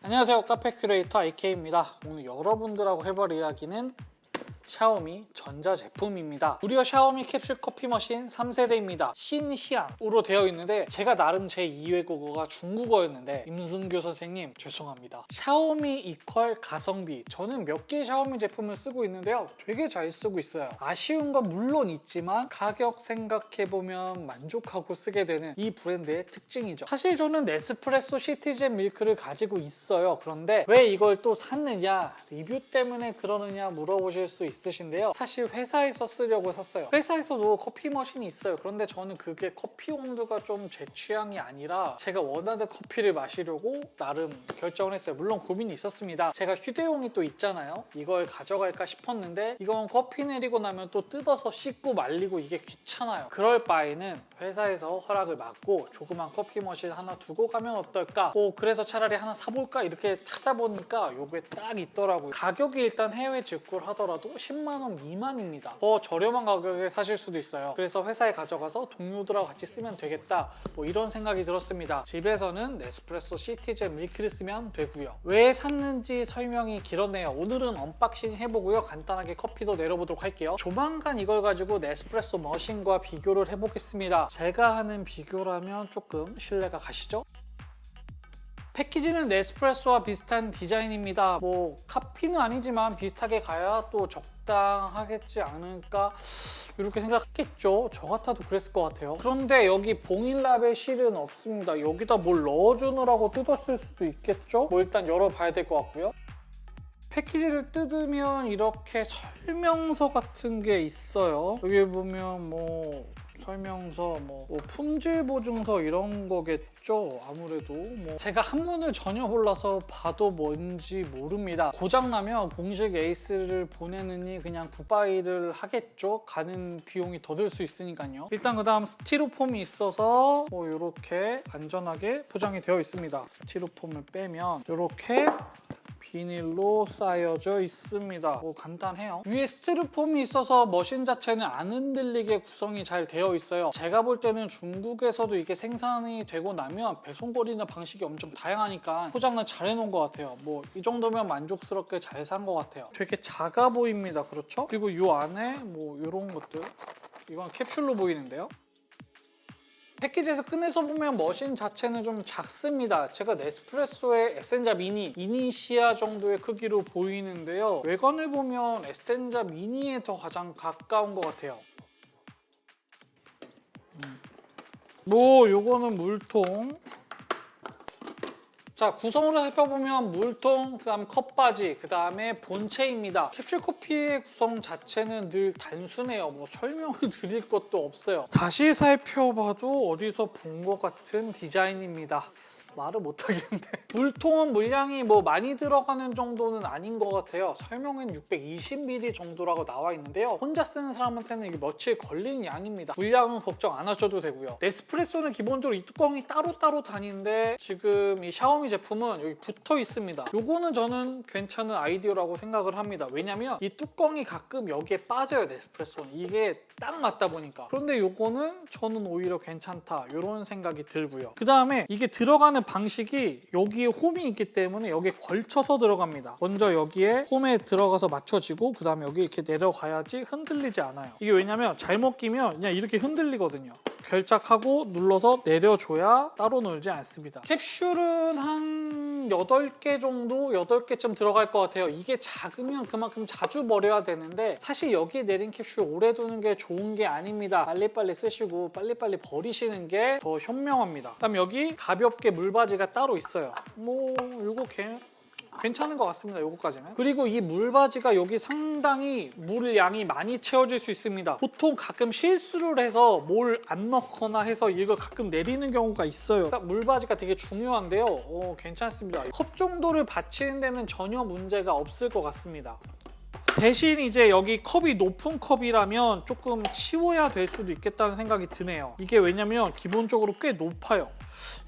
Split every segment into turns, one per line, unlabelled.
안녕하세요, 카페 큐레이터 IK입니다. 오늘 여러분들하고 해볼 이야기는 샤오미 전자제품입니다. 무려 샤오미 캡슐 커피 머신 3세대입니다. 신시안으로 되어 있는데 제가 나름 제 2외 국어가 중국어였는데 임순교 선생님 죄송합니다. 샤오미 이퀄 가성비. 저는 몇 개의 샤오미 제품을 쓰고 있는데요. 되게 잘 쓰고 있어요. 아쉬운 건 물론 있지만 가격 생각해보면 만족하고 쓰게 되는 이 브랜드의 특징이죠. 사실 저는 네스프레소 시티즌 밀크를 가지고 있어요. 그런데 왜 이걸 또 샀느냐, 리뷰 때문에 그러느냐 물어보실 수 있으신데요. 사실 회사에서 쓰려고 샀어요. 회사에서도 커피 머신이 있어요. 그런데 저는 그게 커피 온도가 좀 제 취향이 아니라 제가 원하는 커피를 마시려고 나름 결정을 했어요. 물론 고민이 있었습니다. 제가 휴대용이 또 있잖아요. 이걸 가져갈까 싶었는데 이건 커피 내리고 나면 또 뜯어서 씻고 말리고 이게 귀찮아요. 그럴 바에는 회사에서 허락을 받고 조그만 커피 머신 하나 두고 가면 어떨까? 그래서 차라리 하나 사볼까? 이렇게 찾아보니까 요게 딱 있더라고요. 가격이 일단 해외 직구를 하더라도 10만 원 미만입니다. 더 저렴한 가격에 사실 수도 있어요. 그래서 회사에 가져가서 동료들하고 같이 쓰면 되겠다, 이런 생각이 들었습니다. 집에서는 네스프레소 시티즌 밀크를 쓰면 되고요. 왜 샀는지 설명이 길었네요. 오늘은 언박싱 해보고요. 간단하게 커피도 내려보도록 할게요. 조만간 이걸 가지고 네스프레소 머신과 비교를 해보겠습니다. 제가 하는 비교라면 조금 신뢰가 가시죠? 패키지는 네스프레소와 비슷한 디자인입니다. 카피는 아니지만 비슷하게 가야 또 적당하겠지 않을까 이렇게 생각했겠죠. 저 같아도 그랬을 것 같아요. 그런데 여기 봉인랍에 실은 없습니다. 여기다 뭘 넣어주느라고 뜯었을 수도 있겠죠. 일단 열어봐야 될 것 같고요. 패키지를 뜯으면 이렇게 설명서 같은 게 있어요. 여기 보면 설명서, 품질 보증서 이런 거겠죠. 아무래도 제가 한문을 전혀 몰라서 봐도 뭔지 모릅니다. 고장나면 공식 에이스를 보내느니 그냥 굿바이를 하겠죠. 가는 비용이 더 들 수 있으니까요. 일단 그 다음 스티로폼이 있어서 이렇게 안전하게 포장이 되어 있습니다. 스티로폼을 빼면 이렇게 비닐로 쌓여져 있습니다. 간단해요. 위에 스티로폼이 있어서 머신 자체는 안 흔들리게 구성이 잘 되어 있어요. 제가 볼 때는 중국에서도 이게 생산이 되고 나면 배송거리나 방식이 엄청 다양하니까 포장을 잘 해놓은 것 같아요. 이 정도면 만족스럽게 잘 산 것 같아요. 되게 작아 보입니다. 그렇죠? 그리고 이 안에 이런 것들, 이건 캡슐로 보이는데요. 패키지에서 꺼내서 보면 머신 자체는 좀 작습니다. 제가 네스프레소의 에센자 미니, 이니시아 정도의 크기로 보이는데요. 외관을 보면 에센자 미니에 더 가장 가까운 것 같아요. 요거는 물통. 자, 구성으로 살펴보면 물통, 그 다음 컵바지, 그 다음에 본체입니다. 캡슐 커피의 구성 자체는 늘 단순해요. 설명을 드릴 것도 없어요. 다시 살펴봐도 어디서 본 것 같은 디자인입니다. 말을 못하겠네. 물통은 물량이 많이 들어가는 정도는 아닌 것 같아요. 설명은 620ml 정도라고 나와 있는데요. 혼자 쓰는 사람한테는 이게 며칠 걸리는 양입니다. 물량은 걱정 안 하셔도 되고요. 네스프레소는 기본적으로 이 뚜껑이 따로따로 다니는데 지금 이 샤오미 제품은 여기 붙어 있습니다. 요거는 저는 괜찮은 아이디어라고 생각을 합니다. 왜냐면 이 뚜껑이 가끔 여기에 빠져요, 네스프레소는. 이게 딱 맞다 보니까. 그런데 요거는 저는 오히려 괜찮다, 이런 생각이 들고요. 그 다음에 이게 들어가는 방식이 여기에 홈이 있기 때문에 여기에 걸쳐서 들어갑니다. 먼저 여기에 홈에 들어가서 맞춰지고 그 다음에 여기 이렇게 내려가야지 흔들리지 않아요. 이게 왜냐면 잘못 끼면 그냥 이렇게 흔들리거든요. 결착하고 눌러서 내려줘야 따로 놀지 않습니다. 캡슐은 한 8개 정도, 8개쯤 들어갈 것 같아요. 이게 작으면 그만큼 자주 버려야 되는데 사실 여기에 내린 캡슐 오래 두는 게 좋은 게 아닙니다. 빨리빨리 쓰시고 빨리빨리 버리시는 게 더 현명합니다. 그다음 여기 가볍게 물바지가 따로 있어요. 이거 괜찮은 것 같습니다. 요거까지는. 그리고 이 물바지가 여기 상당히 물량이 많이 채워질 수 있습니다. 보통 가끔 실수를 해서 뭘 안 넣거나 해서 이걸 가끔 내리는 경우가 있어요. 그러니까 물바지가 되게 중요한데요. 괜찮습니다. 컵 정도를 받치는 데는 전혀 문제가 없을 것 같습니다. 대신 이제 여기 컵이 높은 컵이라면 조금 치워야 될 수도 있겠다는 생각이 드네요. 이게 왜냐면 기본적으로 꽤 높아요.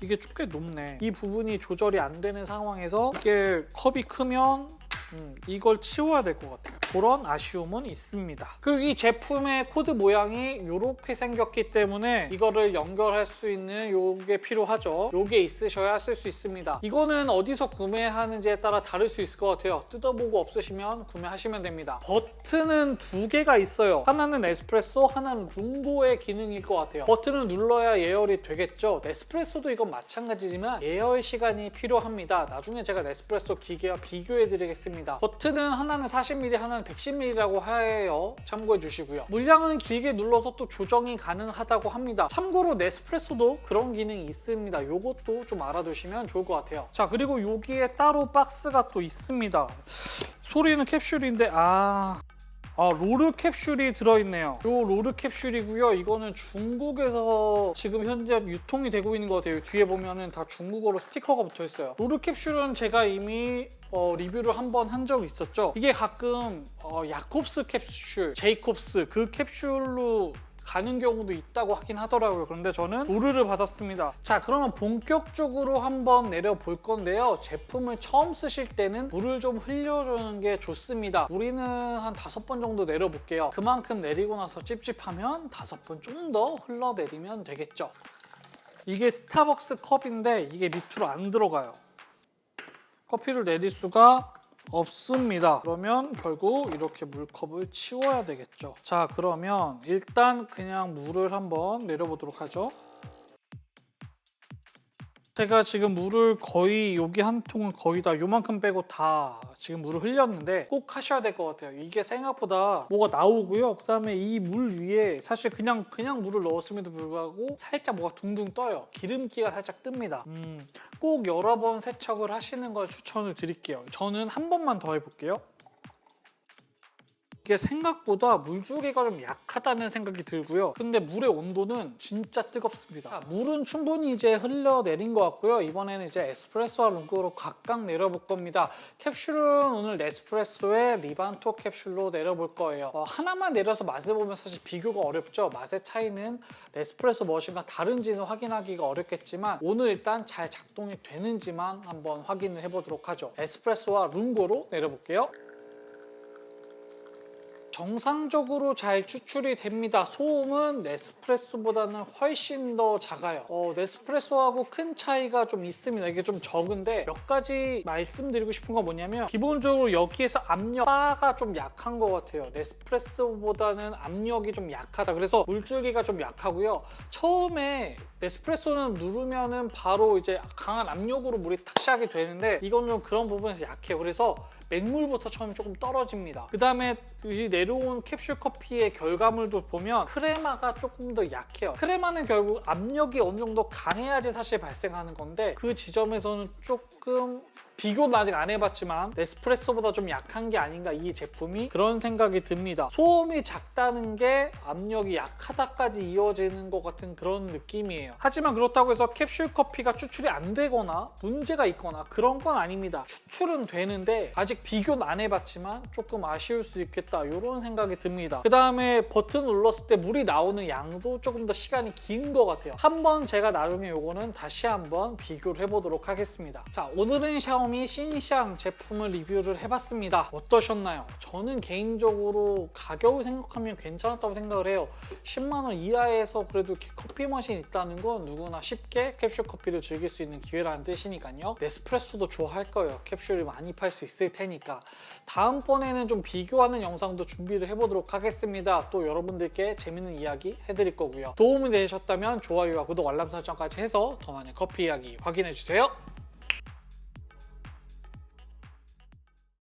이게 꽤 높네. 이 부분이 조절이 안 되는 상황에서 이게 컵이 크면 이걸 치워야 될 것 같아요. 그런 아쉬움은 있습니다. 그리고 이 제품의 코드 모양이 이렇게 생겼기 때문에 이거를 연결할 수 있는 요게 필요하죠. 요게 있으셔야 쓸 수 있습니다. 이거는 어디서 구매하는지에 따라 다를 수 있을 것 같아요. 뜯어보고 없으시면 구매하시면 됩니다. 버튼은 두 개가 있어요. 하나는 에스프레소, 하나는 룽고의 기능일 것 같아요. 버튼을 눌러야 예열이 되겠죠. 네스프레소도 이건 마찬가지지만 예열 시간이 필요합니다. 나중에 제가 네스프레소 기계와 비교해드리겠습니다. 버튼은 하나는 40mm, 하나는 110mm라고 해요. 참고해 주시고요. 물량은 길게 눌러서 또 조정이 가능하다고 합니다. 참고로 네스프레소도 그런 기능이 있습니다. 요것도 좀 알아두시면 좋을 것 같아요. 자, 그리고 여기에 따로 박스가 또 있습니다. 소리는 캡슐인데 롤르 캡슐이 들어있네요. 이 롤르 캡슐이고요. 이거는 중국에서 지금 현재 유통이 되고 있는 것 같아요. 뒤에 보면은 다 중국어로 스티커가 붙어 있어요. 롤르 캡슐은 제가 이미 리뷰를 한번 한 적이 있었죠. 이게 가끔 야콥스 캡슐, 제이콥스 그 캡슐로 가는 경우도 있다고 하긴 하더라고요. 그런데 저는 우르를 받았습니다. 자, 그러면 본격적으로 한번 내려볼 건데요. 제품을 처음 쓰실 때는 물을 좀 흘려주는 게 좋습니다. 우리는 한 5번 정도 내려볼게요. 그만큼 내리고 나서 찝찝하면 5번 좀 더 흘러내리면 되겠죠. 이게 스타벅스 컵인데 이게 밑으로 안 들어가요. 커피를 내릴 수가 없습니다. 그러면 결국 이렇게 물컵을 치워야 되겠죠. 자, 그러면 일단 그냥 물을 한번 내려보도록 하죠. 제가 지금 물을 거의 여기 한 통을 거의 다 요만큼 빼고 다 지금 물을 흘렸는데 꼭 하셔야 될 것 같아요. 이게 생각보다 뭐가 나오고요. 그다음에 이 물 위에 사실 그냥 물을 넣었음에도 불구하고 살짝 뭐가 둥둥 떠요. 기름기가 살짝 뜹니다. 꼭 여러 번 세척을 하시는 걸 추천을 드릴게요. 저는 한 번만 더 해볼게요. 이게 생각보다 물줄기가 좀 약하다는 생각이 들고요. 근데 물의 온도는 진짜 뜨겁습니다. 자, 물은 충분히 이제 흘러내린 것 같고요. 이번에는 이제 에스프레소와 룽고로 각각 내려볼 겁니다. 캡슐은 오늘 네스프레소의 리반토 캡슐로 내려볼 거예요. 하나만 내려서 맛을 보면 사실 비교가 어렵죠. 맛의 차이는 네스프레소 머신과 다른지는 확인하기가 어렵겠지만 오늘 일단 잘 작동이 되는지만 한번 확인을 해보도록 하죠. 에스프레소와 룽고로 내려볼게요. 정상적으로 잘 추출이 됩니다. 소음은 네스프레소보다는 훨씬 더 작아요. 네스프레소하고 큰 차이가 좀 있습니다. 이게 좀 적은데 몇 가지 말씀드리고 싶은 건 뭐냐면 기본적으로 여기에서 압력 바가 좀 약한 것 같아요. 네스프레소보다는 압력이 좀 약하다. 그래서 물줄기가 좀 약하고요. 처음에 네스프레소는 누르면은 바로 이제 강한 압력으로 물이 탁 시작이 되는데 이건 좀 그런 부분에서 약해요. 그래서 맹물부터 처음 조금 떨어집니다. 그 다음에 이 내려온 캡슐 커피의 결과물도 보면 크레마가 조금 더 약해요. 크레마는 결국 압력이 어느 정도 강해야지 사실 발생하는 건데 그 지점에서는 조금 비교는 아직 안 해봤지만 네스프레소보다 좀 약한 게 아닌가 이 제품이 그런 생각이 듭니다. 소음이 작다는 게 압력이 약하다까지 이어지는 것 같은 그런 느낌이에요. 하지만 그렇다고 해서 캡슐 커피가 추출이 안 되거나 문제가 있거나 그런 건 아닙니다. 추출은 되는데 아직 비교는 안 해봤지만 조금 아쉬울 수 있겠다 이런 생각이 듭니다. 그 다음에 버튼 눌렀을 때 물이 나오는 양도 조금 더 시간이 긴 것 같아요. 한번 제가 나중에 요거는 다시 한번 비교를 해보도록 하겠습니다. 자, 오늘은 샤오미 신샹 제품을 리뷰를 해봤습니다. 어떠셨나요? 저는 개인적으로 가격을 생각하면 괜찮았다고 생각을 해요. 10만 원 이하에서 그래도 커피 머신이 있다는 건 누구나 쉽게 캡슐 커피를 즐길 수 있는 기회라는 뜻이니까요. 네스프레소도 좋아할 거예요. 캡슐을 많이 팔 수 있을 테니까. 다음번에는 좀 비교하는 영상도 준비를 해보도록 하겠습니다. 또 여러분들께 재밌는 이야기 해드릴 거고요. 도움이 되셨다면 좋아요와 구독, 알람 설정까지 해서 더 많은 커피 이야기 확인해주세요.